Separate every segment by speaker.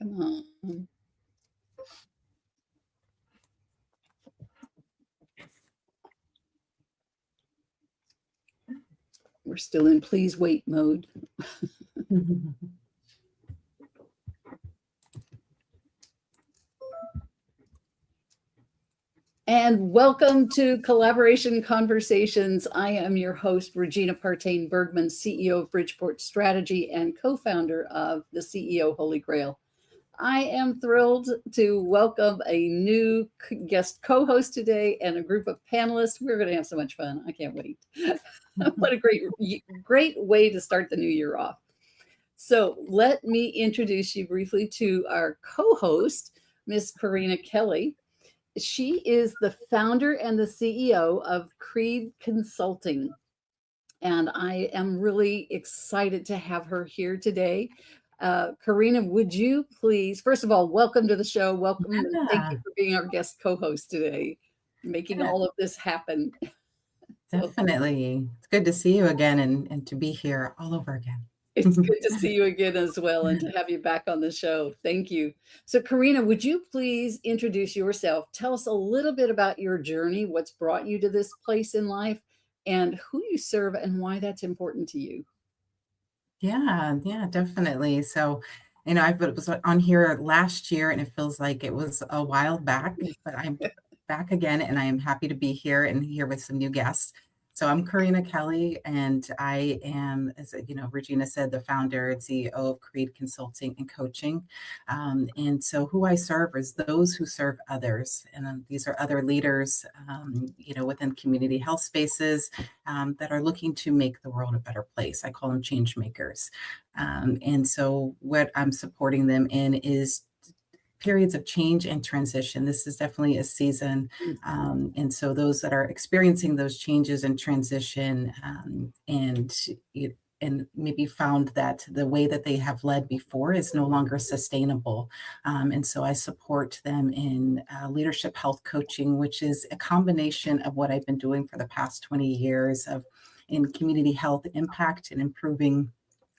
Speaker 1: Come on. We're still in please wait mode. And welcome to Collaboration Conversations. I am your host, Regina Partain-Bergman, CEO of Bridgeport Strategy and co-founder of the CEO Holy Grail. I am thrilled to welcome a new guest co-host today and a group of panelists. We're going to have so much fun. I can't wait. What a great way to start the new year off. So let me introduce you briefly to our co-host, Miss Corinna Kelley. She is the founder and the CEO of C.R.E.I.D Consulting. And I am really excited to have her here today. Corinna, would you please, first of all, welcome to the show. Welcome. And thank you for being our guest co-host today, making all of this happen.
Speaker 2: Definitely. It's good to see you again and to be here all over again.
Speaker 1: It's good to see you again as well and to have you back on the show. Thank you. So Corinna, would you please introduce yourself? Tell us a little bit about your journey, what's brought you to this place in life, and who you serve and why that's important to you.
Speaker 2: Yeah, definitely. So, I was on here last year and it feels like it was a while back, but I'm back again and I am happy to be here and here with some new guests. So I'm Corinna Kelley, and I am, as Regina said, the founder and CEO of C.R.E.I.D Consulting and Coaching. And so who I serve is those who serve others. And these are other leaders, within community health spaces that are looking to make the world a better place. I call them change makers. And so what I'm supporting them in is periods of change and transition. This is definitely a season. And so those that are experiencing those changes and transition and maybe found that the way that they have led before is no longer sustainable. And so I support them in leadership health coaching, which is a combination of what I've been doing for the past 20 years in community health impact and improving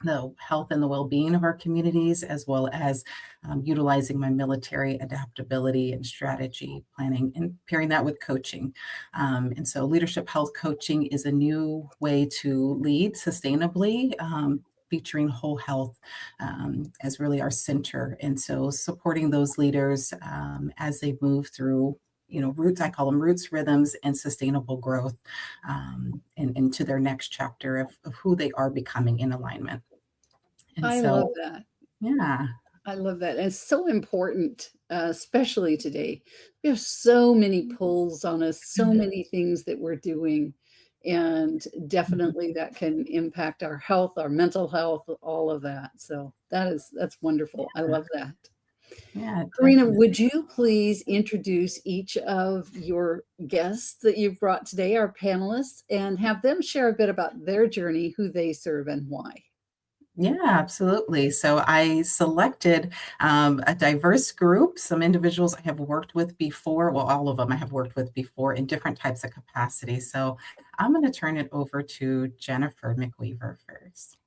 Speaker 2: the health and the well-being of our communities, as well as utilizing my military adaptability and strategy planning and pairing that with coaching. And so leadership health coaching is a new way to lead sustainably, featuring whole health as really our center. And so supporting those leaders as they move through roots, I call them roots, rhythms, and sustainable growth, and into their next chapter of who they are becoming in alignment. And
Speaker 1: I love that.
Speaker 2: Yeah.
Speaker 1: I love that. And it's so important, especially today. We have so many pulls on us, so many things that we're doing. And definitely that can impact our health, our mental health, all of that. So that's wonderful. I love that.
Speaker 2: Yeah.
Speaker 1: Corinna, would you please introduce each of your guests that you've brought today, our panelists, and have them share a bit about their journey, who they serve, and why?
Speaker 2: Yeah, absolutely. So I selected a diverse group, some individuals I have worked with before. Well, all of them I have worked with before in different types of capacities. So I'm going to turn it over to Jennifer McKeever first.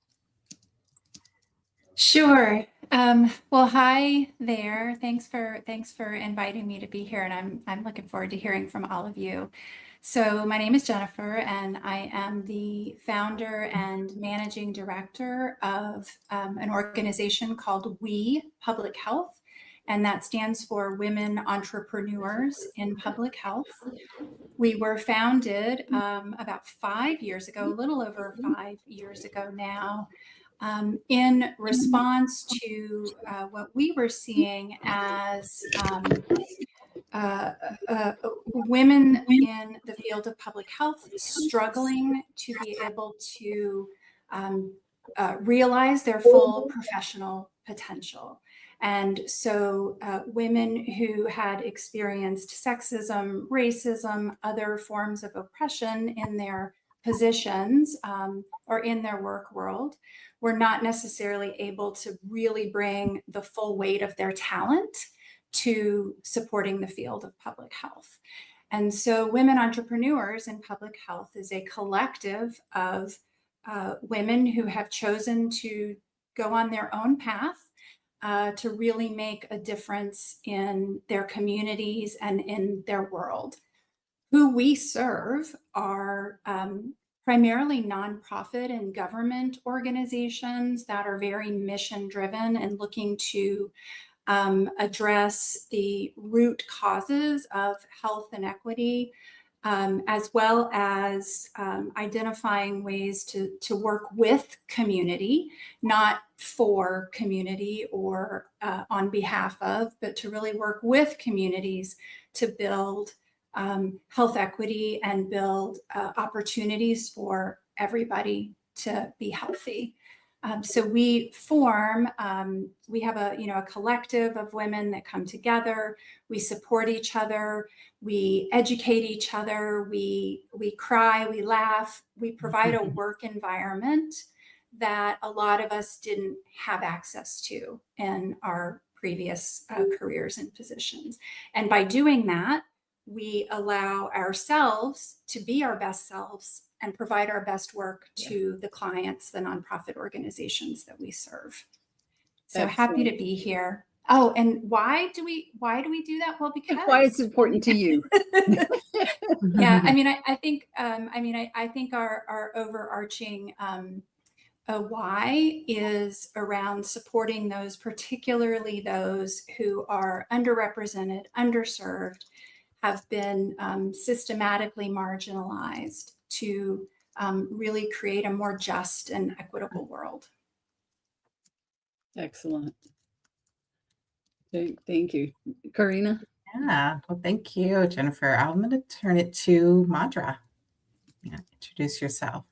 Speaker 3: Sure. Well, hi there. Thanks for inviting me to be here, and I'm looking forward to hearing from all of you. So my name is Jennifer, and I am the founder and managing director of an organization called We Public Health, and that stands for Women Entrepreneurs in Public Health. We were founded about 5 years ago, a little over 5 years ago now, in response to what we were seeing as women in the field of public health struggling to be able to realize their full professional potential. And so women who had experienced sexism, racism, other forms of oppression in their positions or in their work world were not necessarily able to really bring the full weight of their talent to supporting the field of public health. And so Women Entrepreneurs in Public Health is a collective of women who have chosen to go on their own path to really make a difference in their communities and in their world. Who we serve are primarily nonprofit and government organizations that are very mission driven and looking to address the root causes of health inequity, as well as identifying ways to work with community, not for community or on behalf of, but to really work with communities to build health equity and build opportunities for everybody to be healthy. So we form, we have a collective of women that come together. We support each other. We educate each other. We cry, we laugh. We provide a work environment that a lot of us didn't have access to in our previous careers and positions. And by doing that, we allow ourselves to be our best selves and provide our best work to the clients, the nonprofit organizations that we serve. So
Speaker 1: Excellent.
Speaker 3: Happy to be here. Oh, and why do we do that? Well, because
Speaker 1: why it's important to you.
Speaker 3: Yeah, I mean, I think our overarching why is around supporting those, particularly those who are underrepresented, underserved, have been systematically marginalized to really create a more just and equitable world.
Speaker 1: Excellent. Thank you. Corinna?
Speaker 2: Yeah, well, thank you, Jennifer. I'm going to turn it to Maudra. Yeah, introduce yourself.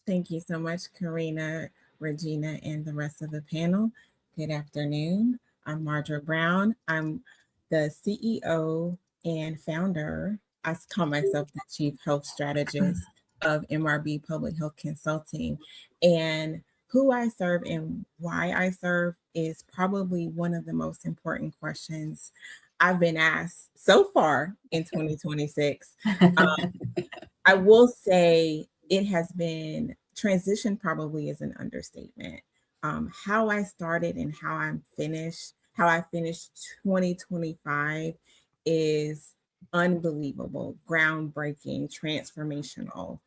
Speaker 4: Thank you so much, Corinna, Regina, and the rest of the panel. Good afternoon. I'm Maudra Brown. I'm the CEO and founder. I call myself the Chief Health Strategist of MRB Public Health Consulting. And who I serve and why I serve is probably one of the most important questions I've been asked so far in 2026. I will say it has been, transition probably is an understatement. How I started and how I finished 2025 is unbelievable, groundbreaking, transformational.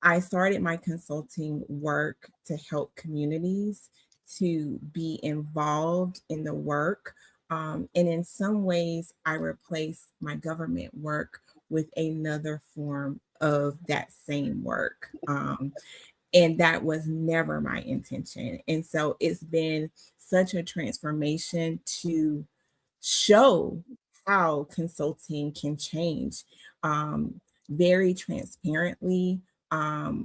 Speaker 4: I started my consulting work to help communities to be involved in the work. And in some ways, I replaced my government work with another form of that same work. And that was never my intention. And so it's been such a transformation to show how consulting can change very transparently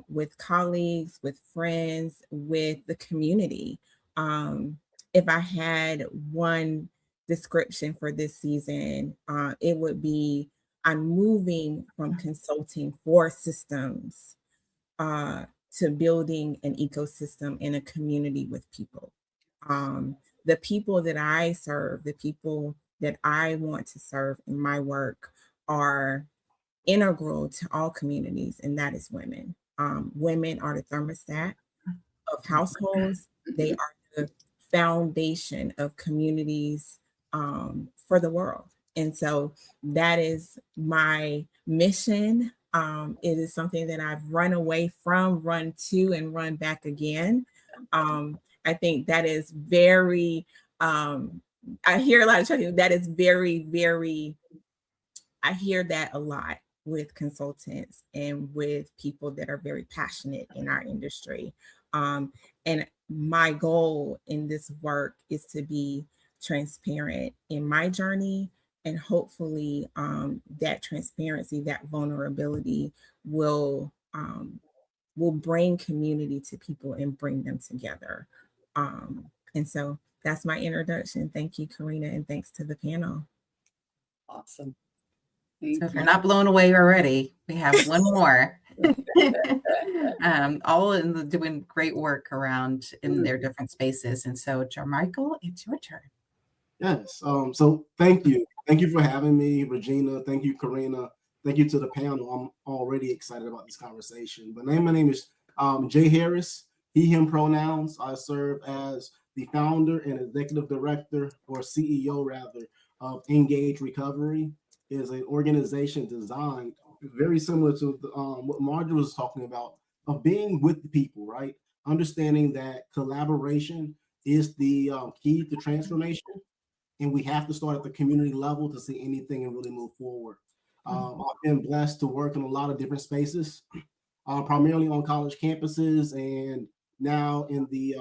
Speaker 4: with colleagues, with friends, with the community. If I had one description for this season, it would be I'm moving from consulting for systems to building an ecosystem in a community with people. The people that I serve, the people that I want to serve in my work are integral to all communities, and that is women. Women are the thermostat of households. They are the foundation of communities for the world. And so that is my mission. It is something that I've run away from, run to, and run back again. I think that is very, I hear a lot of talking, that is very, very, I hear that a lot with consultants and with people that are very passionate in our industry. And my goal in this work is to be transparent in my journey, and hopefully that transparency, that vulnerability will bring community to people and bring them together. And so that's my introduction. Thank you, Corinna, and thanks to the panel.
Speaker 1: Awesome.
Speaker 2: So if you're not blown away already, we have one more. All doing great work around in their different spaces. And so, Jarmichael, it's your turn.
Speaker 5: Yes. So thank you. Thank you for having me, Regina. Thank you, Corinna. Thank you to the panel. I'm already excited about this conversation. But my name is Jay Harris. he, him pronouns. I serve as the founder and executive director, or CEO rather, of Engage Recovery. It is an organization designed very similar to what Maudra was talking about, of being with the people, right? Understanding that collaboration is the key to transformation, and we have to start at the community level to see anything and really move forward. I've been blessed to work in a lot of different spaces, primarily on college campuses, and now in the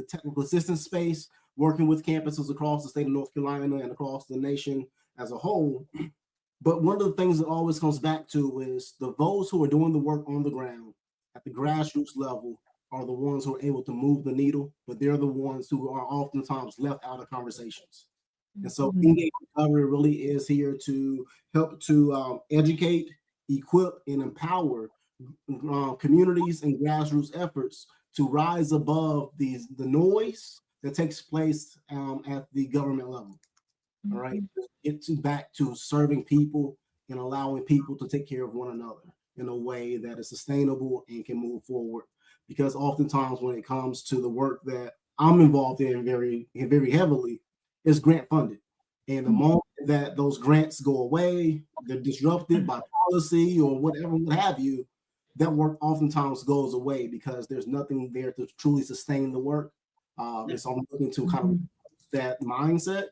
Speaker 5: technical assistance space, working with campuses across the state of North Carolina and across the nation as a whole. But one of the things that always comes back to is those who are doing the work on the ground at the grassroots level are the ones who are able to move the needle, but they're the ones who are oftentimes left out of conversations. And so Engage Recovery really is here to help to educate, equip, and empower communities and grassroots efforts to rise above the noise that takes place at the government level. All right, get back to serving people and allowing people to take care of one another in a way that is sustainable and can move forward. Because oftentimes when it comes to the work that I'm involved in very heavily, it's grant funded. And the moment that those grants go away, they're disrupted by policy or whatever, what have you, that work oftentimes goes away because there's nothing there to truly sustain the work. And so I'm looking to kind of that mindset.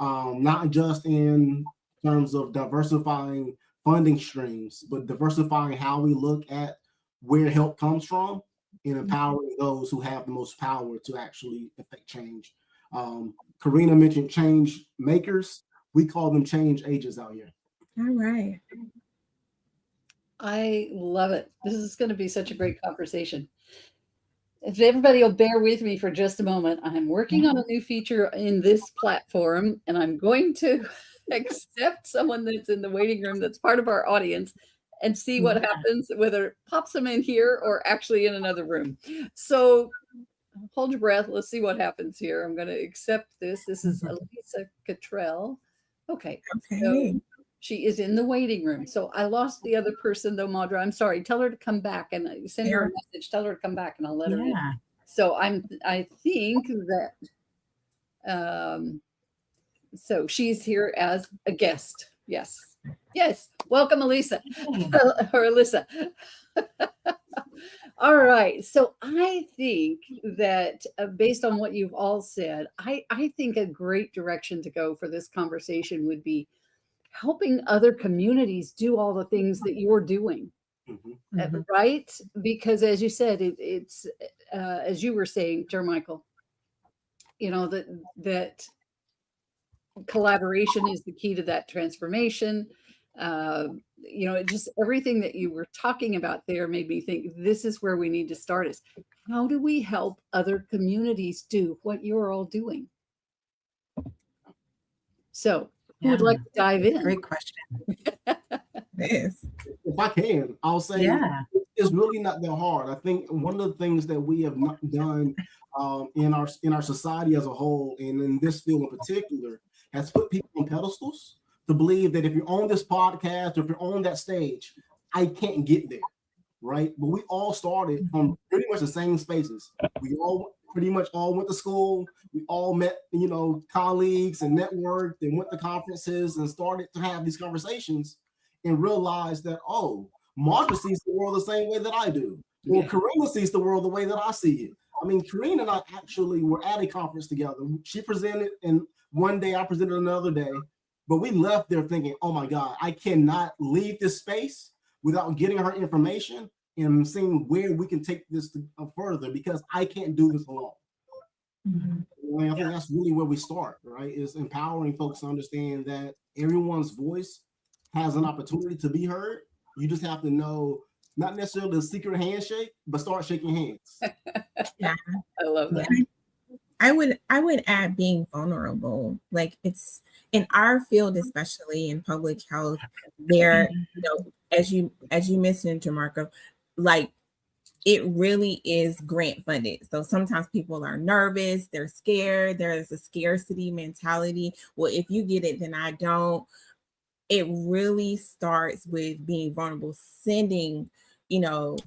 Speaker 5: Not just in terms of diversifying funding streams, but diversifying how we look at where help comes from and empowering those who have the most power to actually affect change. Corinna mentioned change makers. We call them change agents out here.
Speaker 4: All right.
Speaker 1: I love it. This is going to be such a great conversation. If everybody will bear with me for just a moment, I'm working on a new feature in this platform, and I'm going to accept someone that's in the waiting room that's part of our audience and see what happens, whether it pops them in here or actually in another room. So hold your breath. Let's see what happens here. I'm going to accept this. This is Elisa Cottrell. Okay. So she is in the waiting room. So I lost the other person though, Maudra. I'm sorry. Tell her to come back and send her a message. Tell her to come back and I'll let her in. So I think that so she's here as a guest. Yes. Yes. Welcome, Elisa or Alyssa. All right. So I think that based on what you've all said, I think a great direction to go for this conversation would be helping other communities do all the things that you're doing, right? Because as you said, it's as you were saying, Jarmichael, you know, that collaboration is the key to that transformation. You know, just everything that you were talking about there made me think this is where we need to start is how do we help other communities do what you're all doing? So who would like to dive in?
Speaker 2: Great question.
Speaker 4: Yes.
Speaker 5: If I can, I'll say it's really not that hard. I think one of the things that we have not done in our society as a whole, and in this field in particular, has put people on pedestals to believe that if you're on this podcast or if you're on that stage, I can't get there, right? But we all started from pretty much the same spaces. We all pretty much all went to school. We all met, you know, colleagues and networked and went to conferences and started to have these conversations and realized that, oh, Maudra sees the world the same way that I do. Or Corinna sees the world the way that I see it. I mean, Corinna and I actually were at a conference together. She presented, and one day I presented another day. But we left there thinking, oh my God, I cannot leave this space without getting her information and seeing where we can take this further, because I can't do this alone. I think that's really where we start, right? Is empowering folks to understand that everyone's voice has an opportunity to be heard. You just have to know, not necessarily the secret handshake, but start shaking hands.
Speaker 1: I love that.
Speaker 4: I would add being vulnerable. Like, it's in our field, especially in public health, there, you know, as you mentioned, Jarmichael, like it really is grant funded. So sometimes people are nervous, they're scared, there's a scarcity mentality. Well, if you get it, then I don't. It really starts with being vulnerable, sending, you know,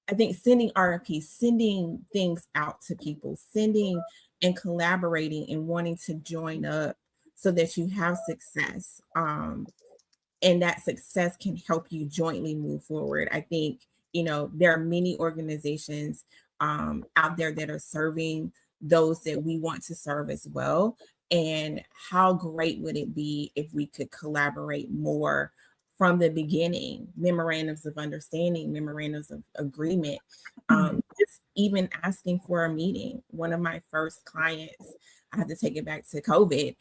Speaker 4: I think sending RFPs, sending things out to people, sending and collaborating and wanting to join up so that you have success. And that success can help you jointly move forward. I think, there are many organizations out there that are serving those that we want to serve as well. And how great would it be if we could collaborate more from the beginning, memorandums of understanding, memorandums of agreement, just even asking for a meeting. One of my first clients, I have to take it back to COVID,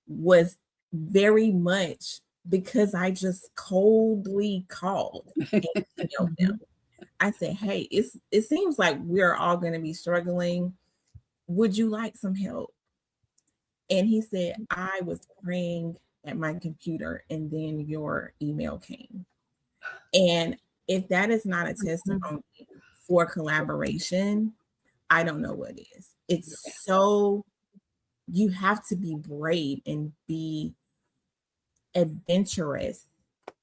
Speaker 4: was very much because I just coldly called and emailed them. I said, hey, it seems like we're all going to be struggling. Would you like some help? And he said, I was praying at my computer and then your email came. And if that is not a testimony for collaboration, I don't know what is. It's so, you have to be brave and be adventurous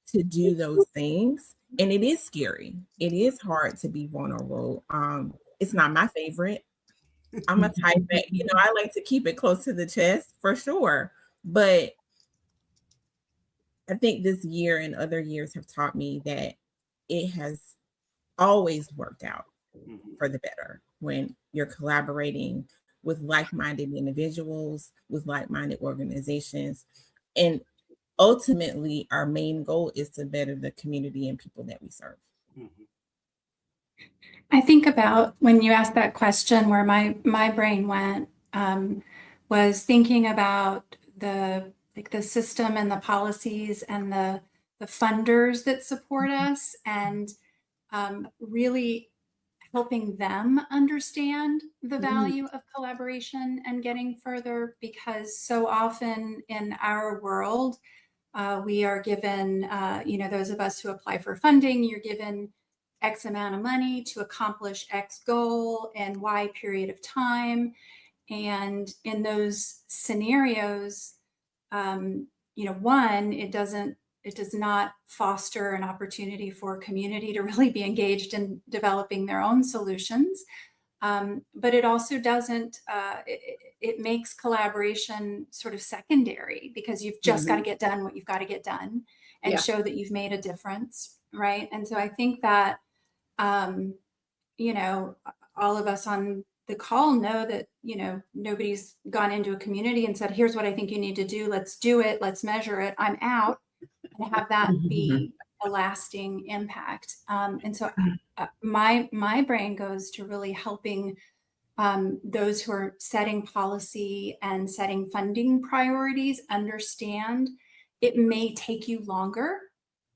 Speaker 4: to do those things. And it is scary. It is hard to be vulnerable. It's not my favorite. I'm a type that, I like to keep it close to the chest for sure. But I think this year and other years have taught me that it has always worked out for the better when you're collaborating with like-minded individuals, with like-minded organizations. And ultimately, our main goal is to better the community and people that we serve.
Speaker 3: I think about when you asked that question, where my brain went was thinking about the system and the policies and the funders that support us, and really helping them understand the value of collaboration and getting further, because so often in our world, we are given, those of us who apply for funding, you're given X amount of money to accomplish X goal in Y period of time. And in those scenarios, one, it does not foster an opportunity for community to really be engaged in developing their own solutions. But it also doesn't, it makes collaboration sort of secondary, because you've just got to get done what you've got to get done and show that you've made a difference, right? And so I think that, all of us on the call know that, nobody's gone into a community and said, here's what I think you need to do. Let's do it. Let's measure it. I'm out, and have that be a lasting impact. And so my brain goes to really helping those who are setting policy and setting funding priorities understand it may take you longer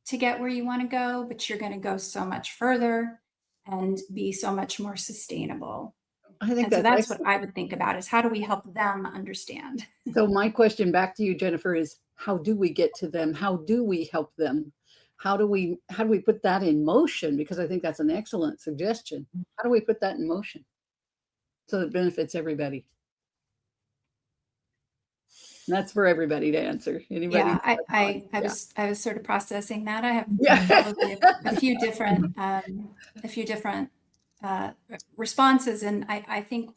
Speaker 3: to get where you want to go, but you're going to go so much further and be so much more sustainable.
Speaker 1: I think
Speaker 3: so that's what I would think about, is how do we help them understand?
Speaker 1: So my question back to you, Jennifer, is how do we get to them? How do we help them? How do we put that in motion? Because I think that's an excellent suggestion. How do we put that in motion so it benefits everybody? And that's for everybody to answer. Anybody?
Speaker 3: Yeah, I was sort of processing that. I have probably a few different responses, and I think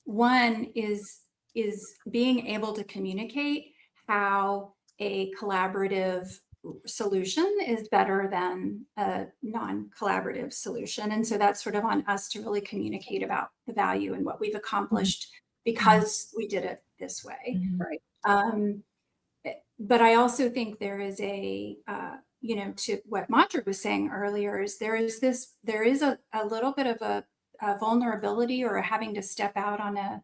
Speaker 3: one is being able to communicate how a collaborative solution is better than a non-collaborative solution. And so that's sort of on us to really communicate about the value and what we've accomplished because we did it this way.
Speaker 1: Right.
Speaker 3: But I also think there is to what Maudra was saying earlier, is there is a little bit of a vulnerability, or having to step out on a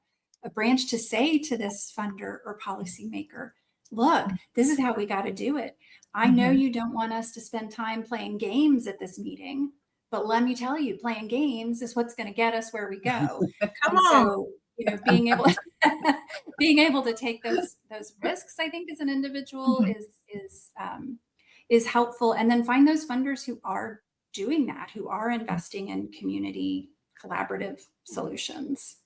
Speaker 3: branch to say to this funder or policymaker, look, this is how we got to do it. I know you don't want us to spend time playing games at this meeting, but let me tell you, playing games is what's going to get us where we go.
Speaker 4: Come on.
Speaker 3: So, being able to take those risks, I think, as an individual is helpful. And then find those funders who are doing that, who are investing in community collaborative solutions.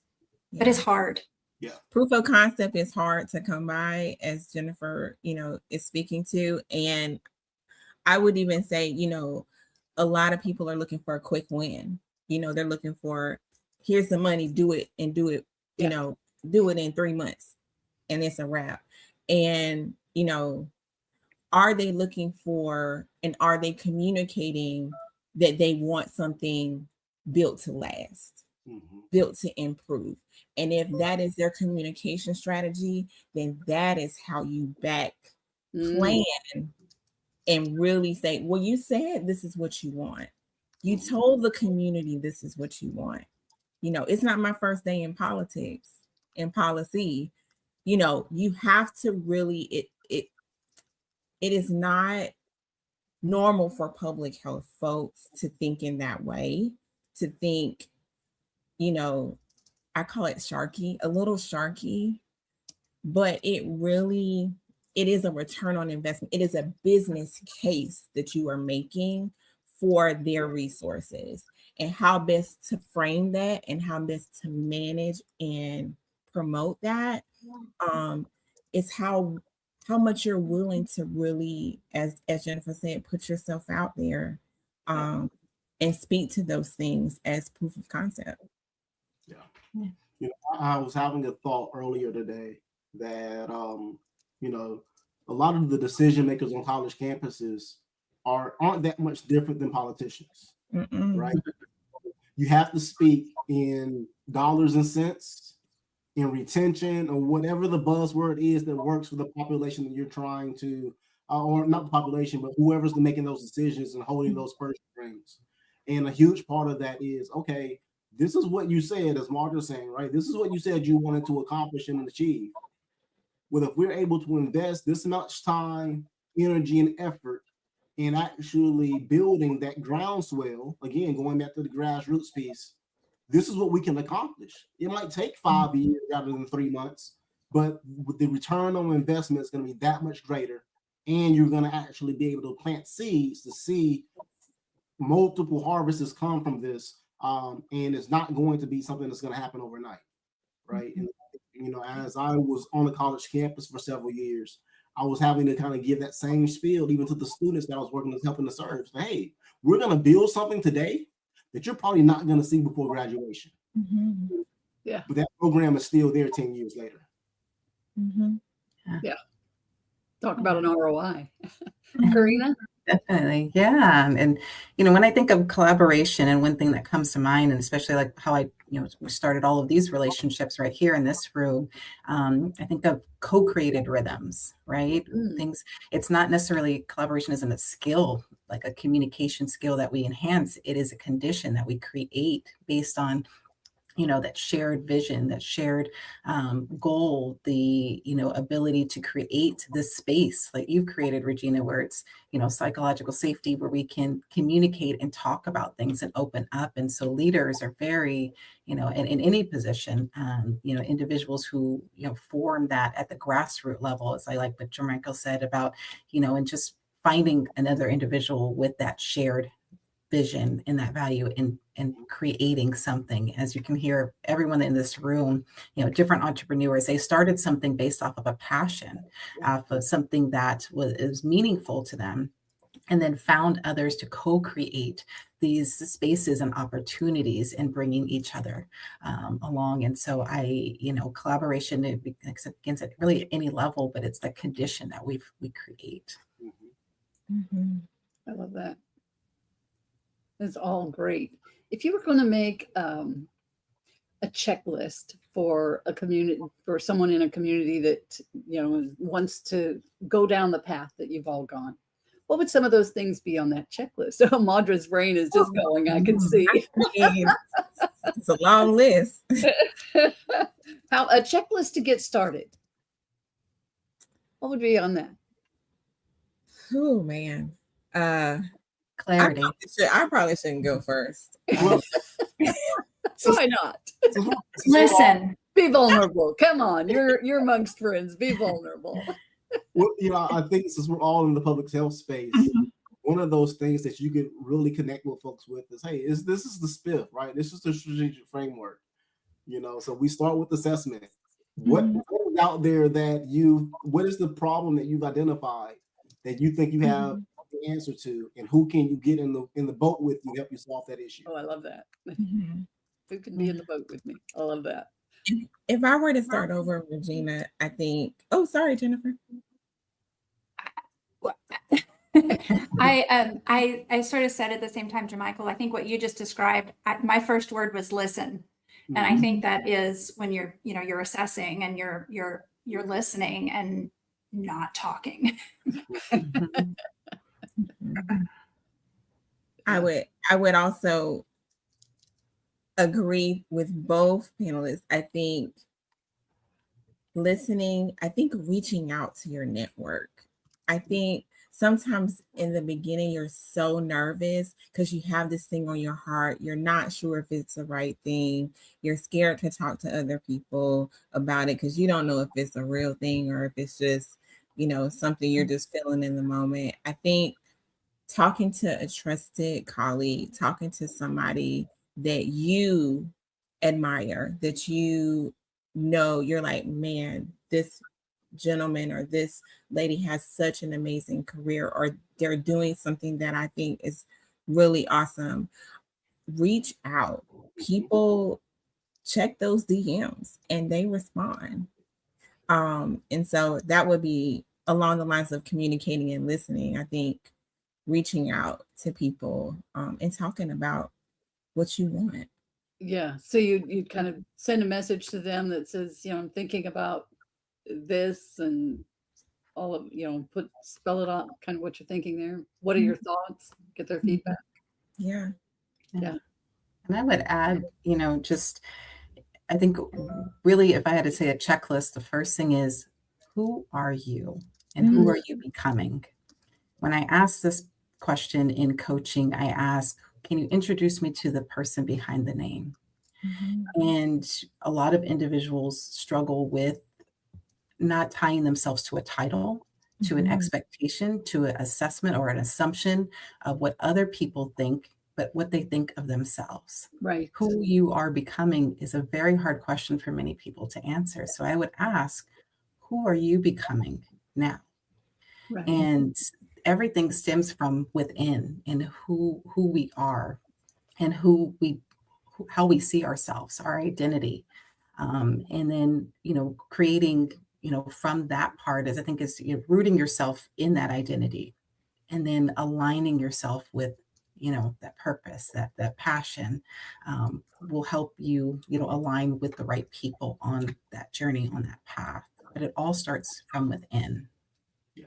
Speaker 4: Yeah.
Speaker 3: But it's hard.
Speaker 5: Yeah.
Speaker 4: Proof of concept is hard to come by, as Jennifer, is speaking to. And I would even say, a lot of people are looking for a quick win. They're looking for, here's the money, do it and do it, do it in 3 months and it's a wrap. And, are they looking for, and are they communicating that they want something built to last, built to improve? And if that is their communication strategy, then that is how you back plan and really say, well, you said this is what you want. You told the community this is what you want. It's not my first day in politics, in policy. You have to really, it is not normal for public health folks to think in that way, to think, I call it sharky, a little sharky, but it is a return on investment. It is a business case that you are making for their resources, and how best to frame that and how best to manage and promote that is how much you're willing to really, as Jennifer said, put yourself out there and speak to those things as proof of concept.
Speaker 5: Yeah. I was having a thought earlier today that, a lot of the decision makers on college campuses aren't that much different than politicians, right? You have to speak in dollars and cents, in retention, or whatever the buzzword is that works for the population that you're trying to, or not the population, but whoever's making those decisions and holding those purse strings. And a huge part of that is, okay, this is what you said, as Maudra's saying, right? This is what you said you wanted to accomplish and achieve. Well, if we're able to invest this much time, energy, and effort in actually building that groundswell, again, going back to the grassroots piece, this is what we can accomplish. It might take 5 years rather than 3 months, but the return on investment is going to be that much greater. And you're going to actually be able to plant seeds to see multiple harvests come from this. And it's not going to be something that's going to happen overnight, right? And, as I was on the college campus for several years, I was having to kind of give that same spiel even to the students that I was working with, helping to serve. So, hey, we're going to build something today that you're probably not going to see before graduation. Yeah. But that program is still there 10 years later.
Speaker 1: Yeah. Talk about an ROI. Corinna?
Speaker 2: Definitely. Yeah. And, when I think of collaboration, and one thing that comes to mind, and especially like how I, we started all of these relationships right here in this room, I think of co-created rhythms, right? Things, it's not necessarily, collaboration isn't a skill, like a communication skill that we enhance. It is a condition that we create based on, that shared vision, that shared goal, the, ability to create this space like you've created, Regina, where it's, psychological safety, where we can communicate and talk about things and open up. And so leaders are very, in any position, individuals who, form that at the grassroots level, as I like what Jarmichael said about, and just finding another individual with that shared vision and that value and creating something. As you can hear, everyone in this room, different entrepreneurs, they started something based off of a passion, off of something that was meaningful to them, and then found others to co-create these spaces and opportunities and bringing each other along. And so collaboration, against at really any level, but it's the condition that we create.
Speaker 1: I love that. It's all great. If you were going to make a checklist for a community, for someone in a community that, wants to go down the path that you've all gone, what would some of those things be on that checklist? Oh, Maudra's brain is just going, I can see.
Speaker 4: It's a long list.
Speaker 1: How a checklist to get started. What would be on that?
Speaker 4: Oh, man.
Speaker 2: Clarity.
Speaker 4: I probably shouldn't go first.
Speaker 1: Why not?
Speaker 3: Listen.
Speaker 1: Be vulnerable. Come on. You're amongst friends. Be vulnerable.
Speaker 5: Well, I think since we're all in the public health space, one of those things that you could really connect with folks with is, hey, this is the SPIF, right? This is the strategic framework. So we start with assessment. What is out there that what is the problem that you've identified that you think you have the answer to, and who can you get in the boat with you to help you solve that issue.
Speaker 1: Oh, I love that.
Speaker 4: Mhm.
Speaker 1: Who can be in the boat with me? I love that.
Speaker 4: If I were to start over, Regina, I think, oh, sorry, Jennifer.
Speaker 3: I sort of said at the same time, Jarmichael, I think what you just described, my first word was listen. And I think that is when you're assessing and you're listening and not talking.
Speaker 4: I would also agree with both panelists. I think listening, I think reaching out to your network. I think sometimes in the beginning, you're so nervous because you have this thing on your heart. You're not sure if it's the right thing. You're scared to talk to other people about it because you don't know if it's a real thing or if it's just, something you're just feeling in the moment. I think talking to a trusted colleague, talking to somebody that you admire, that you're like, man, this gentleman or this lady has such an amazing career, or they're doing something that I think is really awesome. Reach out. People check those DMs and they respond. And so that would be along the lines of communicating and listening. I think reaching out to people and talking about what you want.
Speaker 1: Yeah. So you kind of send a message to them that says, I'm thinking about this and all of, spell it out, kind of what you're thinking there. What are your thoughts? Get their feedback.
Speaker 4: Yeah.
Speaker 1: Yeah.
Speaker 2: And I would add, I think really, if I had to say a checklist, the first thing is, who are you and who are you becoming? When I ask this question in coaching, I ask, can you introduce me to the person behind the name? And a lot of individuals struggle with not tying themselves to a title, to an expectation, to an assessment or an assumption of what other people think, but what they think of themselves.
Speaker 1: Right.
Speaker 2: Who you are becoming is a very hard question for many people to answer. So I would ask, who are you becoming now?
Speaker 1: Right.
Speaker 2: And everything stems from within, and who we are and how we see ourselves, our identity. And then, creating, from that part is, I think, is rooting yourself in that identity and then aligning yourself with, that purpose, that passion, will help you, align with the right people on that journey, on that path. But it all starts from within.
Speaker 5: Yeah,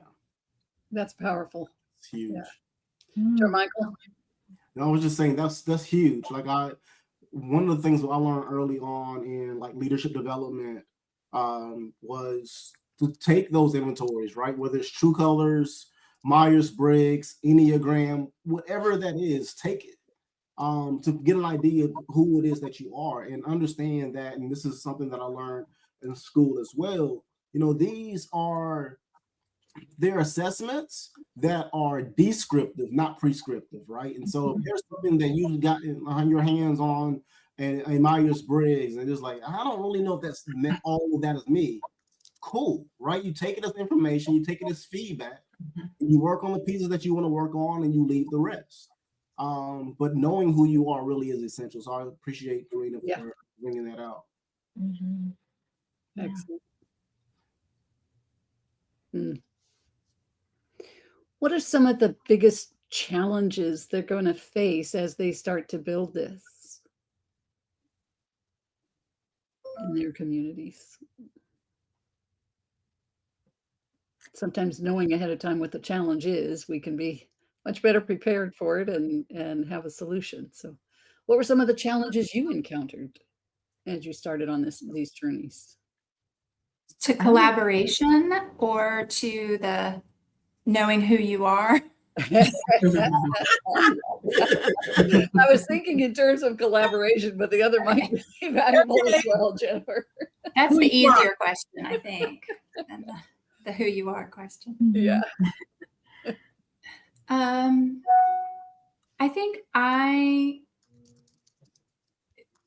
Speaker 1: That's powerful.
Speaker 5: it's huge.
Speaker 1: Yeah. Jarmichael?
Speaker 5: I was just saying that's huge. Like one of the things that I learned early on in like leadership development was to take those inventories, right? Whether it's True Colors, Myers-Briggs, Enneagram, whatever that is, take it to get an idea of who it is that you are and understand that. And this is something that I learned in school as well. They're assessments that are descriptive, not prescriptive, right? And so if there's something that you've got on your hands on and Myers-Briggs, and it's like, I don't really know if that's all of that is me. Cool, right? You take it as information, you take it as feedback, and you work on the pieces that you want to work on, and you leave the rest. But knowing who you are really is essential. So I appreciate Corinna for bringing that out.
Speaker 1: Excellent. What are some of the biggest challenges they're going to face as they start to build this in their communities? Sometimes knowing ahead of time what the challenge is, we can be much better prepared for it and have a solution. So what were some of the challenges you encountered as you started on these journeys?
Speaker 3: To collaboration or to the knowing who you are?
Speaker 1: I was thinking in terms of collaboration, but the other might be valuable as well, Jennifer.
Speaker 3: That's the easier question, I think, than the who you are question.
Speaker 1: Yeah.
Speaker 3: I think I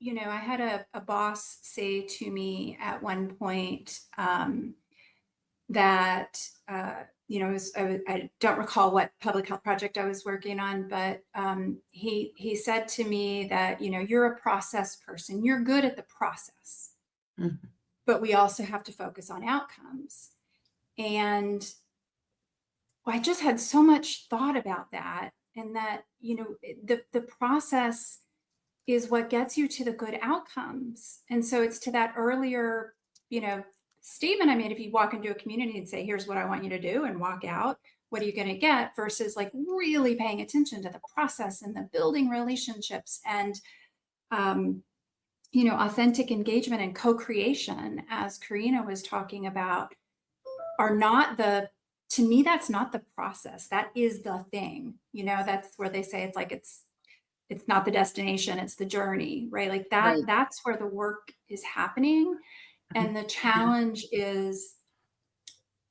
Speaker 3: had a boss say to me at one point that I don't recall what public health project I was working on, but he said to me that, you're a process person. You're good at the process, but we also have to focus on outcomes. And I just had so much thought about that, and that, the process is what gets you to the good outcomes. And so it's to that earlier, statement I made, if you walk into a community and say, here's what I want you to do, and walk out, what are you going to get, versus like really paying attention to the process and the building relationships and, authentic engagement and co-creation, as Corinna was talking about, are not to me, that's not the process. That is the thing, that's where they say it's not the destination, it's the journey, right? Like that,
Speaker 1: Right.
Speaker 3: That's where the work is happening. And the challenge is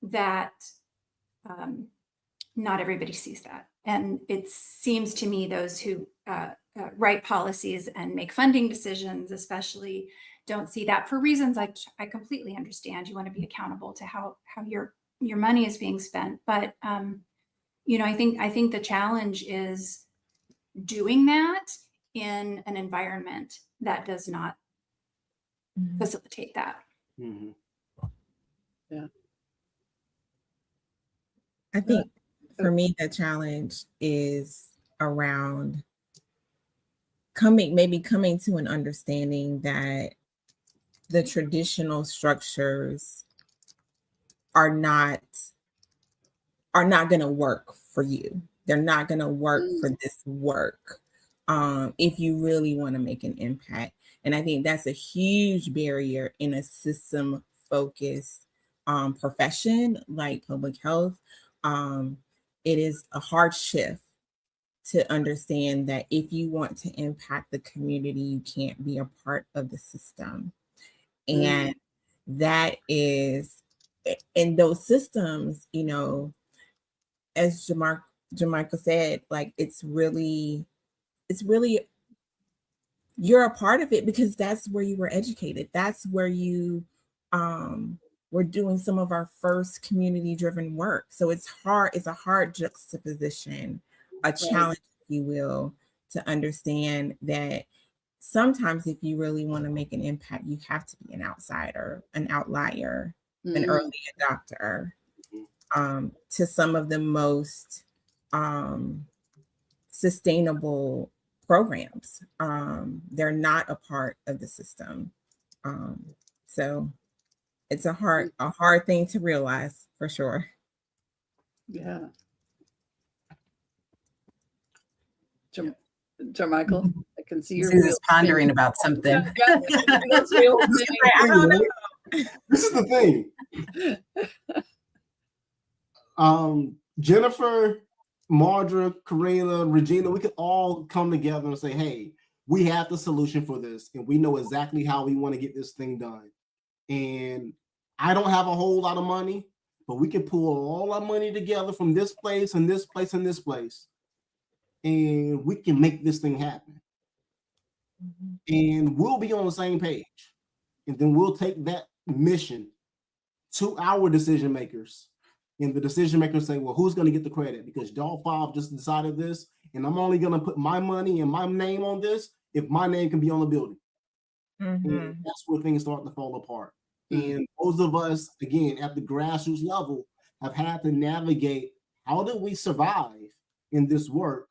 Speaker 3: that not everybody sees that. And it seems to me those who write policies and make funding decisions, especially, don't see that, for reasons I completely understand. You want to be accountable to how your money is being spent. But, I think the challenge is doing that in an environment that does not facilitate that.
Speaker 5: Mm-hmm.
Speaker 1: Yeah.
Speaker 4: I think for me, the challenge is around coming to an understanding that the traditional structures are not going to work for you. They're not going to work for this work if you really want to make an impact. And I think that's a huge barrier in a system-focused profession like public health. It is a hard shift to understand that if you want to impact the community, you can't be a part of the system. And that is, in those systems, as Jarmichael said, like it's really, you're a part of it because that's where you were educated. That's where you were doing some of our first community-driven work. So it's a hard juxtaposition, a challenge, if you will, to understand that sometimes if you really want to make an impact, you have to be an outsider, an outlier, an early adopter to some of the most sustainable programs. They're not a part of the system. So it's a hard thing to realize, for sure.
Speaker 1: Yeah. Jarmichael, I can see your
Speaker 2: Susan's pondering about something.
Speaker 1: That's real.
Speaker 4: I don't know.
Speaker 5: This is the thing. Jennifer, Maudra, Corinna, Regina, we could all come together and say, hey, we have the solution for this, and we know exactly how we want to get this thing done. And I don't have a whole lot of money, but we can pull all our money together from this place and this place and this place, and we can make this thing happen. And we'll be on the same page. And then we'll take that mission to our decision makers. And the decision makers say, well, who's going to get the credit? Because y'all five just decided this, and I'm only going to put my money and my name on this if my name can be on the building. And that's where things start to fall apart. And those of us, again, at the grassroots level, have had to navigate, how do we survive in this work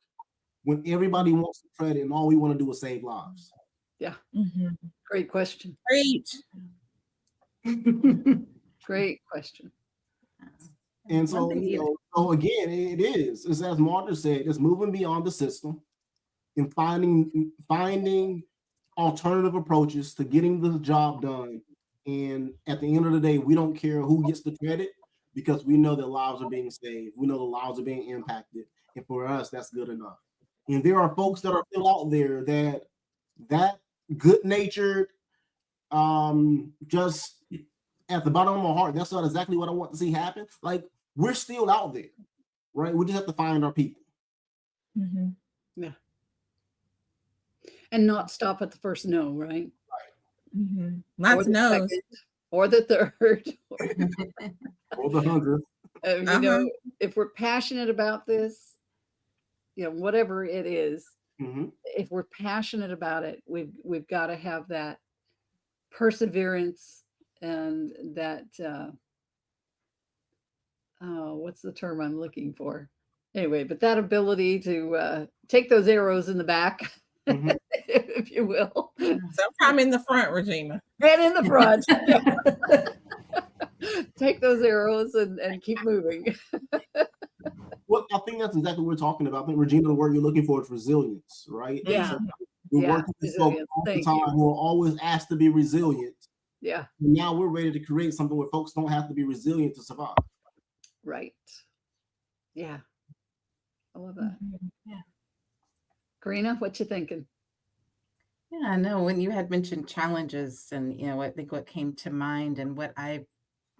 Speaker 5: when everybody wants the credit and all we want to do is save lives?
Speaker 1: Yeah. Great question.
Speaker 4: Great.
Speaker 1: Great question.
Speaker 5: And so, so again, it's as Maudra said, it's moving beyond the system and finding alternative approaches to getting the job done. And at the end of the day, we don't care who gets the credit because we know that lives are being saved. We know the lives are being impacted. And for us, that's good enough. And there are folks that are still out there that good-natured, just at the bottom of my heart, that's not exactly what I want to see happen. Like, we're still out there, right? We just have to find our people.
Speaker 1: Yeah. And not stop at the first no, right?
Speaker 4: Lots of no's.
Speaker 1: Second, or the third.
Speaker 5: Or the 100th.
Speaker 1: You know, if we're passionate about this, you know, whatever it is, if we're passionate about it, we've got to have that perseverance and that what's the term I'm looking for? Anyway, but that ability to take those arrows in the back, if you will.
Speaker 4: Sometime in the front, Regina.
Speaker 1: And in the front. Take those arrows and keep moving.
Speaker 5: Well, I think that's exactly what we're talking about. I think, Regina, the word you're looking for is resilience, right?
Speaker 1: Yeah.
Speaker 5: So we're working with folks all the time who are always asked to be resilient.
Speaker 1: Yeah.
Speaker 5: And now we're ready to create something where folks don't have to be resilient to survive.
Speaker 1: Right. Yeah. I love that.
Speaker 2: Yeah.
Speaker 1: Corinna, what you thinking?
Speaker 2: Yeah, no, when you had mentioned challenges and, you know, I think what came to mind and what I've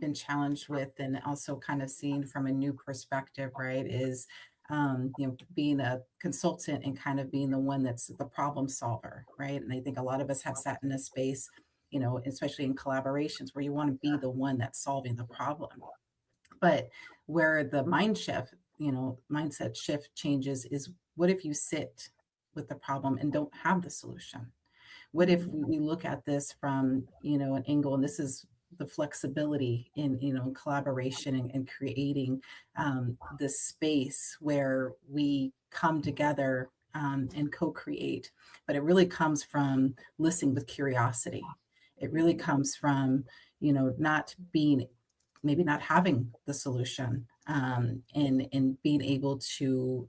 Speaker 2: been challenged with and also kind of seeing from a new perspective, right, is, you know, being a consultant and kind of being the one that's the problem solver, right? And I think a lot of us have sat in a space, you know, especially in collaborations where you want to be the one that's solving the problem. But where the mindset shift changes is, what if you sit with the problem and don't have the solution? What if we look at this from, you know, an angle, and this is the flexibility in, you know, collaboration and creating this space where we come together and co-create, but it really comes from listening with curiosity. It really comes from, you know, maybe not having the solution, and being able to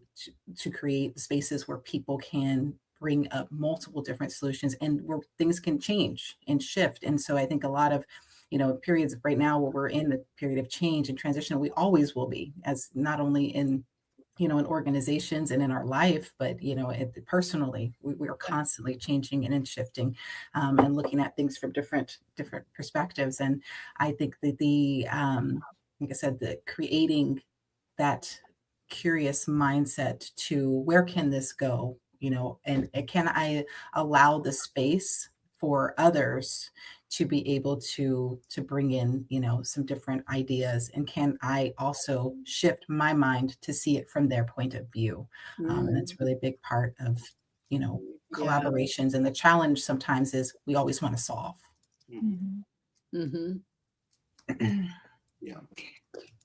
Speaker 2: create spaces where people can bring up multiple different solutions and where things can change and shift. And so I think a lot of, you know, periods right now where we're in the period of change and transition, we always will be, as not only in, you know, in organizations and in our life, but, you know, personally, we are constantly changing and shifting, and looking at things from different perspectives. And I think that like I said, the creating that curious mindset to where can this go, you know, and can I allow the space for others to be able to bring in, you know, some different ideas, and can I also shift my mind to see it from their point of view? And that's really a big part of, you know, collaborations. And the challenge sometimes is we always want to solve.
Speaker 5: Yeah.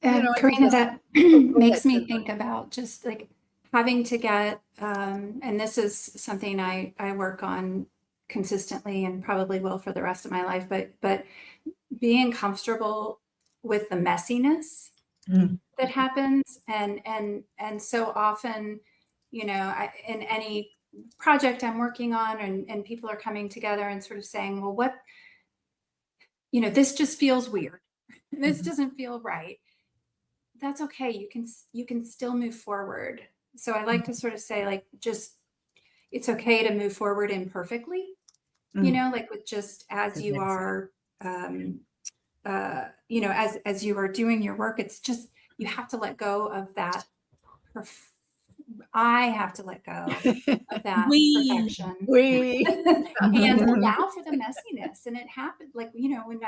Speaker 3: And Corinna, that makes me think about just like having to get, and this is something I work on consistently and probably will for the rest of my life, but being comfortable with the messiness that happens. And so often, you know, in any project I'm working on and people are coming together and sort of saying, well, what, you know, this just feels weird. This doesn't feel right. That's okay. You can still move forward. So I like to sort of say, like, just, it's okay to move forward imperfectly, you know, like with just as you are, you know, as you are doing your work, it's just, you have to let go of that. I have to let go of that perfection. And allow for the messiness. And it happened, like, you know, when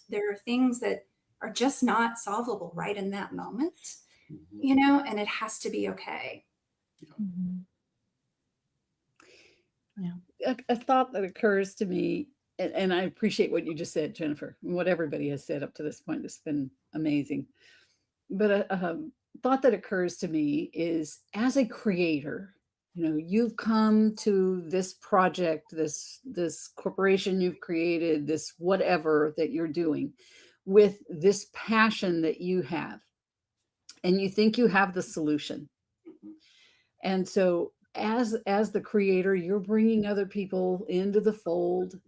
Speaker 3: there are things that are just not solvable right in that moment, you know, and it has to be okay.
Speaker 1: A thought that occurs to me, and I appreciate what you just said, Jennifer, and what everybody has said up to this point. It's been amazing. But a thought that occurs to me is, as a creator, you know, you've come to this project, this corporation you've created, this whatever that you're doing, with this passion that you have, and you think you have the solution. And so as the creator, you're bringing other people into the fold,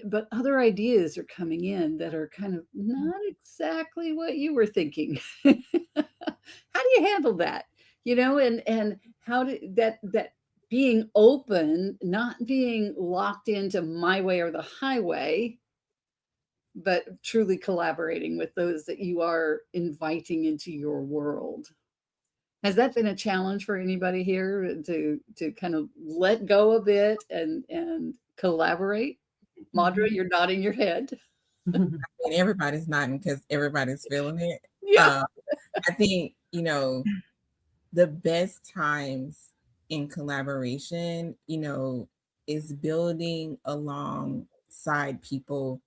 Speaker 1: but other ideas are coming in that are kind of not exactly what you were thinking. How do you handle that? You know, and how did that being open, not being locked into my way or the highway, but truly collaborating with those that you are inviting into your world. Has that been a challenge for anybody here to kind of let go a bit and collaborate? Maudra, you're nodding your head.
Speaker 4: I mean, everybody's nodding because everybody's feeling it.
Speaker 1: Yeah.
Speaker 4: I think, the best times in collaboration, is building alongside people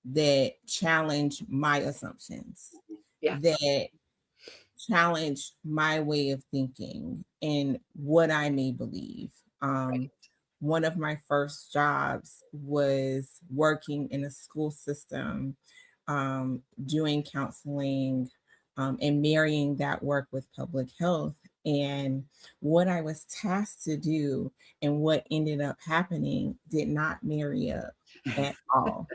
Speaker 4: that challenge my assumptions,
Speaker 1: Yeah.
Speaker 4: that challenge my way of thinking and what I may believe. One of my first jobs was working in a school system, doing counseling, and marrying that work with public health. And what I was tasked to do and what ended up happening did not marry up at all.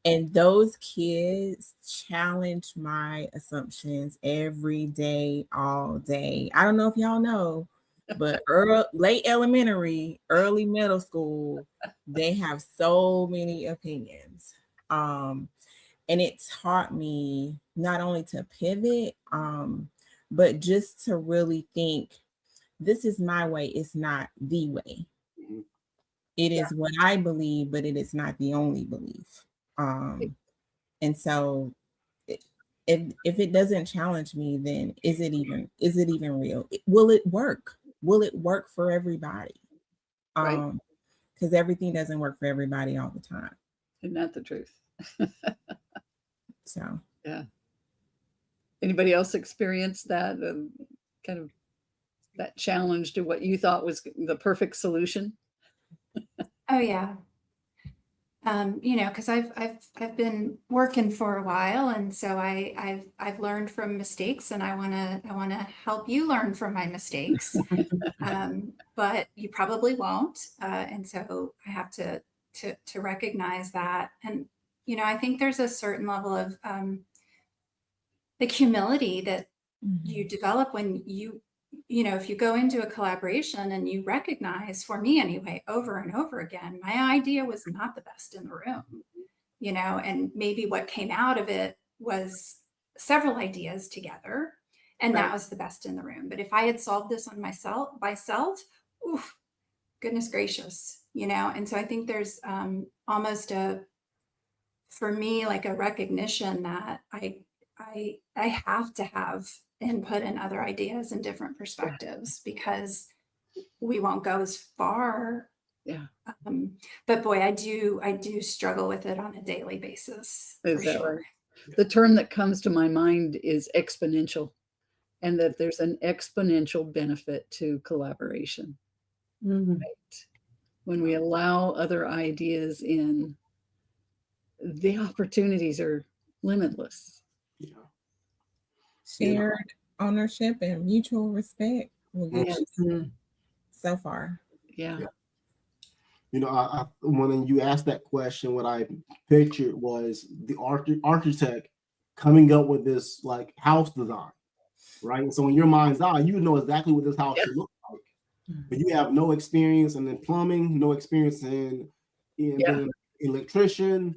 Speaker 4: And those kids challenge my assumptions every day, all day. I don't know if y'all know, but late elementary, early middle school, they have so many opinions. And it taught me not only to pivot, but just to really think, this is my way, it's not the way.
Speaker 5: Mhm.
Speaker 4: It is what I believe, but it is not the only belief. And so if it doesn't challenge me, then is it even real? Will it work? Will it work for everybody?
Speaker 1: Right.
Speaker 4: Because everything doesn't work for everybody all the time.
Speaker 1: Isn't that the truth?
Speaker 4: So
Speaker 1: Yeah. Anybody else experience that kind of that challenge to what you thought was the perfect solution?
Speaker 3: Oh yeah. Because I've been working for a while, and so I've learned from mistakes, and I wanna help you learn from my mistakes. But you probably won't, and so I have to recognize that. And I think there's a certain level of the humility that you develop when if you go into a collaboration and you recognize, for me anyway, over and over again, my idea was not the best in the room, and maybe what came out of it was several ideas together, and that was the best in the room. But if I had solved this on myself, oof, goodness gracious, and so I think there's almost for me, like a recognition that I have to have input and other ideas and different perspectives, because we won't go as far.
Speaker 1: Yeah.
Speaker 3: But boy, I do struggle with it on a daily basis, for
Speaker 1: Is that
Speaker 3: sure.
Speaker 1: right? The term that comes to my mind is exponential, and that there's an exponential benefit to collaboration. Right. When we allow other ideas in, the opportunities are limitless.
Speaker 5: Yeah.
Speaker 4: shared ownership and mutual respect will get
Speaker 1: Yes.
Speaker 4: you so far.
Speaker 1: Yeah.
Speaker 5: I when you asked that question, what I pictured was the architect coming up with this like house design, right? And so in your mind's eye, you know exactly what this house should look like, but you have no experience in plumbing, no experience in being an electrician,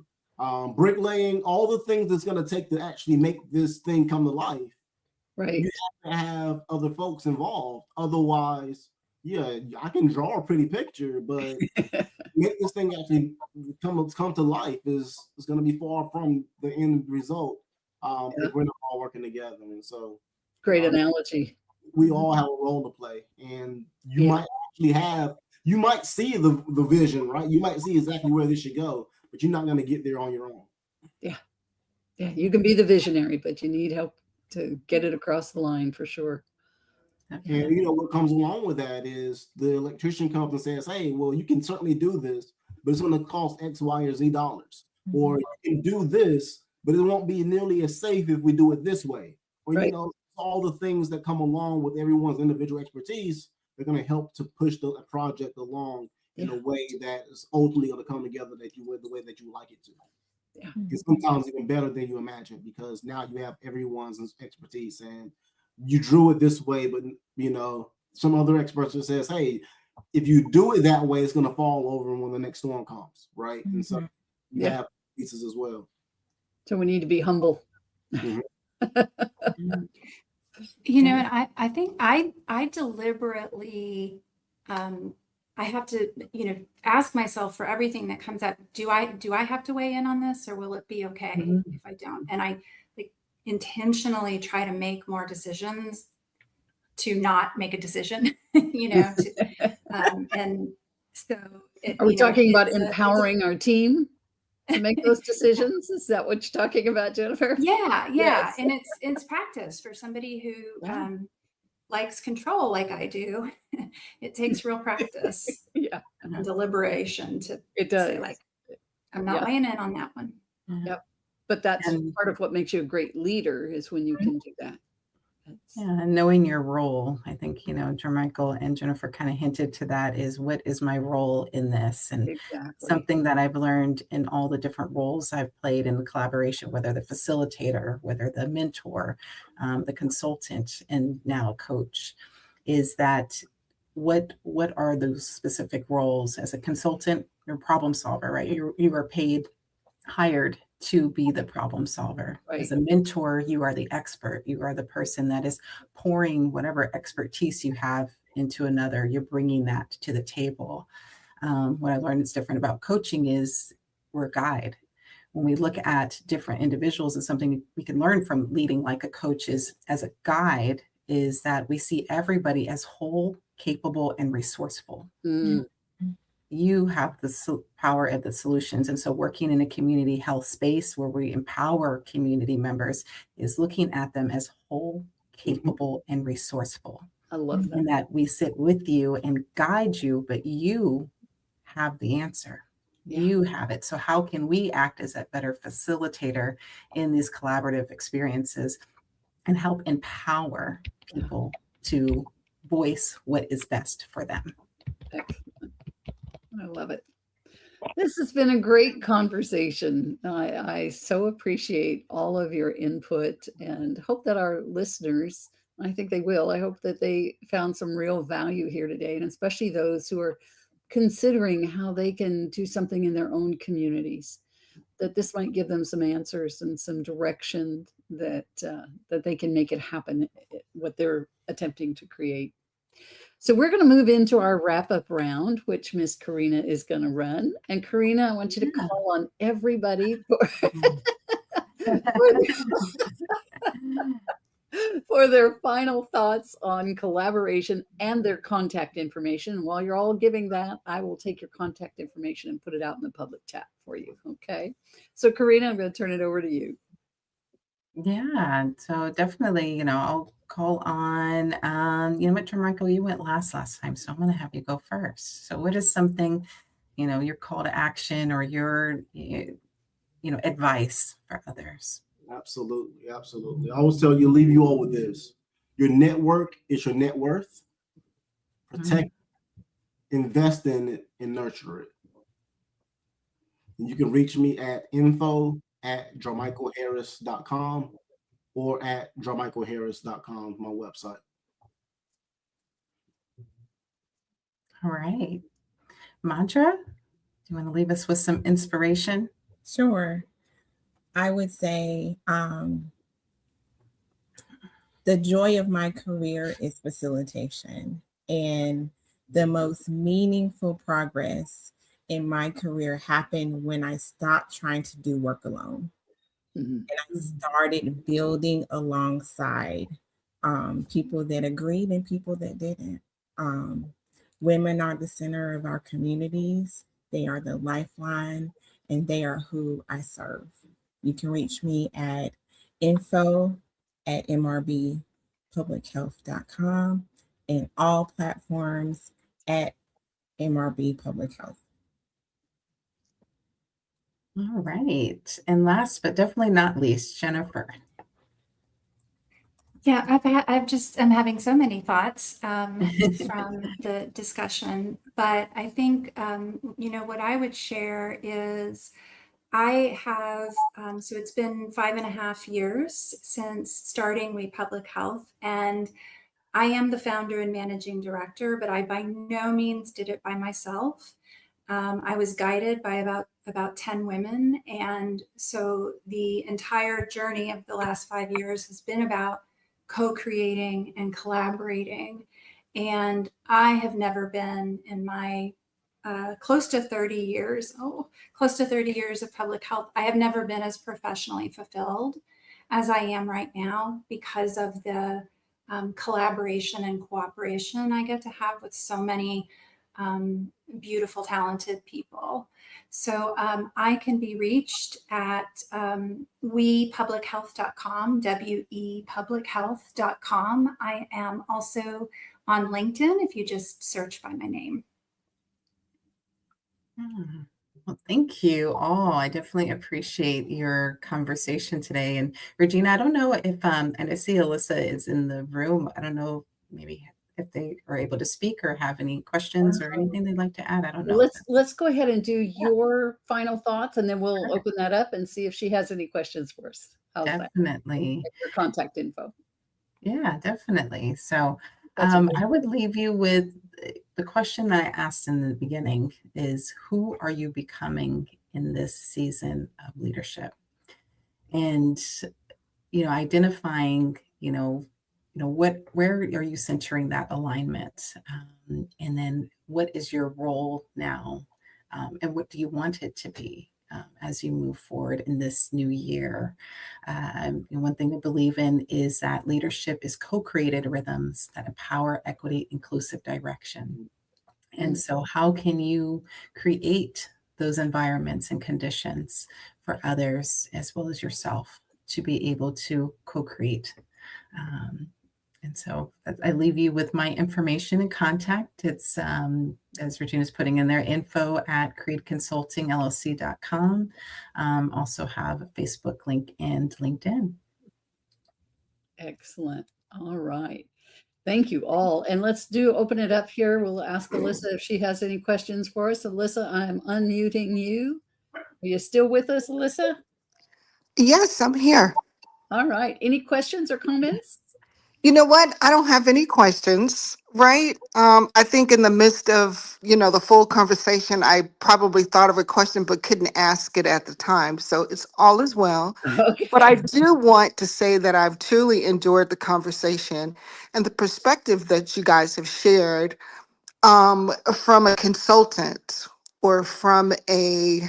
Speaker 5: bricklaying, all the things that's going to take to actually make this thing come to life.
Speaker 1: Right.
Speaker 5: You have to have other folks involved. Otherwise, yeah, I can draw a pretty picture, but make this thing actually come to life is going to be far from the end result if we're not all working together. And so,
Speaker 1: Great analogy.
Speaker 5: we all have a role to play, and you might actually you might see the vision, right? You might see exactly where this should go, but you're not going to get there on your own.
Speaker 1: Yeah. You can be the visionary, but you need help to get it across the line, for sure.
Speaker 5: And what comes along with that is the electrician comes and says, hey, well, you can certainly do this, but it's going to cost X, Y, or Z dollars. Or you can do this, but it won't be nearly as safe if we do it this way. Or, all the things that come along with everyone's individual expertise, they're going to help to push the project along in a way that is ultimately going to come together the way that you like it to.
Speaker 1: Yeah.
Speaker 5: It's sometimes even better than you imagine, because now you have everyone's expertise, and you drew it this way, but some other experts just says, hey, if you do it that way, it's going to fall over when the next storm comes, right? And so you have pieces as well.
Speaker 1: So we need to be humble.
Speaker 3: And I think I deliberately I have to ask myself for everything that comes up, do I have to weigh in on this, or will it be okay if I don't? And intentionally try to make more decisions to not make a decision, you know, and so it,
Speaker 1: Are we
Speaker 3: you know,
Speaker 1: talking about
Speaker 3: it's
Speaker 1: empowering our team to make those decisions? Is that what you're talking about, Jennifer?
Speaker 3: yeah,
Speaker 1: Yes.
Speaker 3: and it's practice for somebody who
Speaker 1: Yeah.
Speaker 3: likes control like I do. It takes real practice
Speaker 1: Yeah,
Speaker 3: and deliberation to
Speaker 1: it
Speaker 3: say
Speaker 1: does.
Speaker 3: like, I'm not
Speaker 1: Yeah.
Speaker 3: weighing in on that one.
Speaker 1: Yep. But that's
Speaker 2: And
Speaker 1: part of what makes you a great leader is when you can do that. That's,
Speaker 2: yeah, and knowing your role, I think, Jarmichael and Jennifer kind of hinted to that, is what is my role in this? And
Speaker 1: exactly.
Speaker 2: something that I've learned in all the different roles I've played in the collaboration, whether the facilitator, whether the mentor, the consultant, and now a coach, is that what are those specific roles? As a consultant, you're a problem solver, right? You are paid, hired to be the problem solver.
Speaker 1: Right.
Speaker 2: As a mentor, you are the expert. You are the person that is pouring whatever expertise you have into another. You're bringing that to the table. What I learned is different about coaching is we're a guide. When we look at different individuals, and something we can learn from leading like a coach is as a guide, is that we see everybody as whole, capable, and resourceful.
Speaker 1: Mm,
Speaker 2: You have the power of the solutions. And so working in a community health space where we empower community members is looking at them as whole, capable, and resourceful.
Speaker 1: I love that.
Speaker 2: And that we sit with you and guide you, but you have the answer.
Speaker 1: Yeah.
Speaker 2: You have it. So how can we act as a better facilitator in these collaborative experiences and help empower people to voice what is best for them?
Speaker 1: Excellent. I love it. This has been a great conversation. I so appreciate all of your input and hope that our listeners, I think they will, I hope that they found some real value here today, and especially those who are considering how they can do something in their own communities, that this might give them some answers and some direction that they can make it happen, what they're attempting to create. So we're going to move into our wrap-up round, which Miss Corinna is going to run. And Corinna, I want you to call on everybody for their final thoughts on collaboration and their contact information. While you're all giving that, I will take your contact information and put it out in the public chat for you. Okay. So Corinna, I'm going to turn it over to you.
Speaker 2: Yeah, so definitely, I'll call on, what, Jarmichael, you went last time, so I'm going to have you go first. So what is something, your call to action or your, advice for others?
Speaker 5: Absolutely. Absolutely. I always tell you, leave you all with this. Your network is your net worth. Protect, invest in it, and nurture it. And you can reach me at info@jarmichaelharris.com or at jarmichaelharris.com, my website.
Speaker 2: All right. Maudra, do you want to leave us with some inspiration?
Speaker 4: Sure. I would say the joy of my career is facilitation, and the most meaningful progress in my career happened when I stopped trying to do work alone. And I started building alongside people that agreed and people that didn't. Women are the center of our communities. They are the lifeline, and they are who I serve. You can reach me at info@mrbpublichealth.com and all platforms at MRB Public Health.
Speaker 2: All right. And last but definitely not least, Jennifer.
Speaker 3: Yeah, I'm having so many thoughts from the discussion, but I think, what I would share is I have, so it's been 5.5 years since starting We Public Health, and I am the founder and managing director, but I by no means did it by myself. I was guided by about 10 women. And so the entire journey of the last 5 years has been about co-creating and collaborating. And I have never been in my close to 30 years of public health, I have never been as professionally fulfilled as I am right now because of the collaboration and cooperation I get to have with so many beautiful, talented people. So I can be reached at wepublichealth.com, wepublichealth.com. I am also on LinkedIn if you just search by my name.
Speaker 2: Well, thank you all. I definitely appreciate your conversation today. And Regina, I don't know if, and I see Alyssa is in the room. I don't know, maybe if they are able to speak or have any questions or anything they'd like to add. I don't know.
Speaker 1: Let's go ahead and do your final thoughts, and then we'll open that up and see if she has any questions for us. How's that?
Speaker 2: Definitely.
Speaker 1: Your contact info.
Speaker 2: Yeah, definitely. So
Speaker 1: That's okay.
Speaker 2: I would leave you with the question that I asked in the beginning is, who are you becoming in this season of leadership? And, identifying, where are you centering that alignment? And then what is your role now? And what do you want it to be? As you move forward in this new year. One thing I believe in is that leadership is co-created rhythms that empower equity, inclusive direction. And so how can you create those environments and conditions for others as well as yourself to be able to co-create? And so I leave you with my information and contact. It's, as Regina's putting in there, info@CREIDconsultingllc.com. Also have a Facebook link and LinkedIn.
Speaker 1: Excellent. All right. Thank you all. And let's open it up here. We'll ask Alyssa if she has any questions for us. Alyssa, I'm unmuting you. Are you still with us, Alyssa?
Speaker 6: Yes, I'm here.
Speaker 1: All right. Any questions or comments?
Speaker 6: You know what? I don't have any questions, right? I think in the midst of, the full conversation, I probably thought of a question but couldn't ask it at the time. So it's all as well.
Speaker 1: Okay.
Speaker 6: But I do want to say that I've truly enjoyed the conversation and the perspective that you guys have shared from a consultant or from a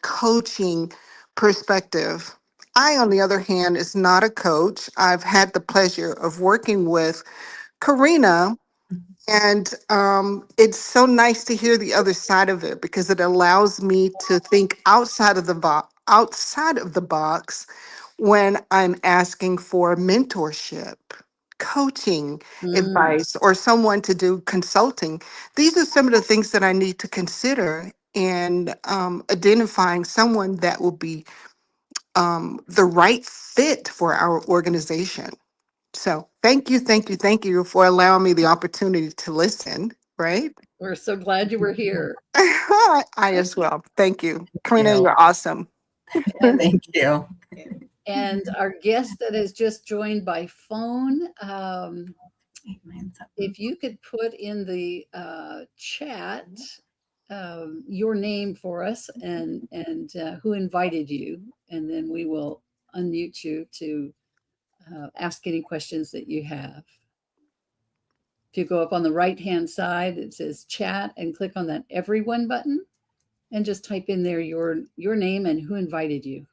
Speaker 6: coaching perspective. I, on the other hand, is not a coach. I've had the pleasure of working with Corinna, and it's so nice to hear the other side of it because it allows me to think outside of the box. Outside of the box when I'm asking for mentorship, coaching advice, or someone to do consulting. These are some of the things that I need to consider in identifying someone that will be the right fit for our organization. So thank you, thank you, thank you for allowing me the opportunity to listen, right?
Speaker 1: We're so glad you were here.
Speaker 6: I as well. Thank you. Corinna, you're awesome.
Speaker 2: Thank you.
Speaker 1: And our guest that has just joined by phone, if you could put in the chat your name for us and who invited you, and then we will unmute you to ask any questions that you have. If you go up on the right-hand side, it says chat and click on that everyone button and just type in there your name and who invited you.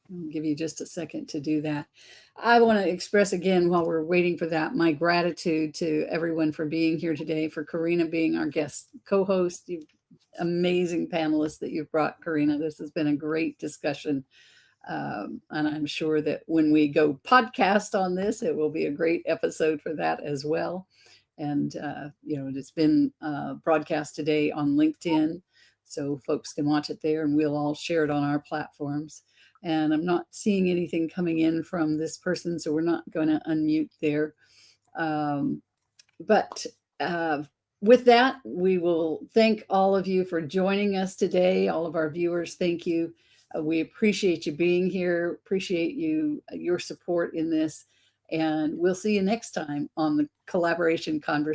Speaker 1: I'll give you just a second to do that. I want to express again, while we're waiting for that, my gratitude to everyone for being here today, for Corinna being our guest co-host. You amazing panelists that you've brought, Corinna. This has been a great discussion. And I'm sure that when we go podcast on this, it will be a great episode for that as well. And, it's been broadcast today on LinkedIn, so folks can watch it there and we'll all share it on our platforms. And I'm not seeing anything coming in from this person, so we're not going to unmute there. But with that, we will thank all of you for joining us today. All of our viewers, thank you. We appreciate you being here, appreciate your support in this. And we'll see you next time on the Collaboration Conversation.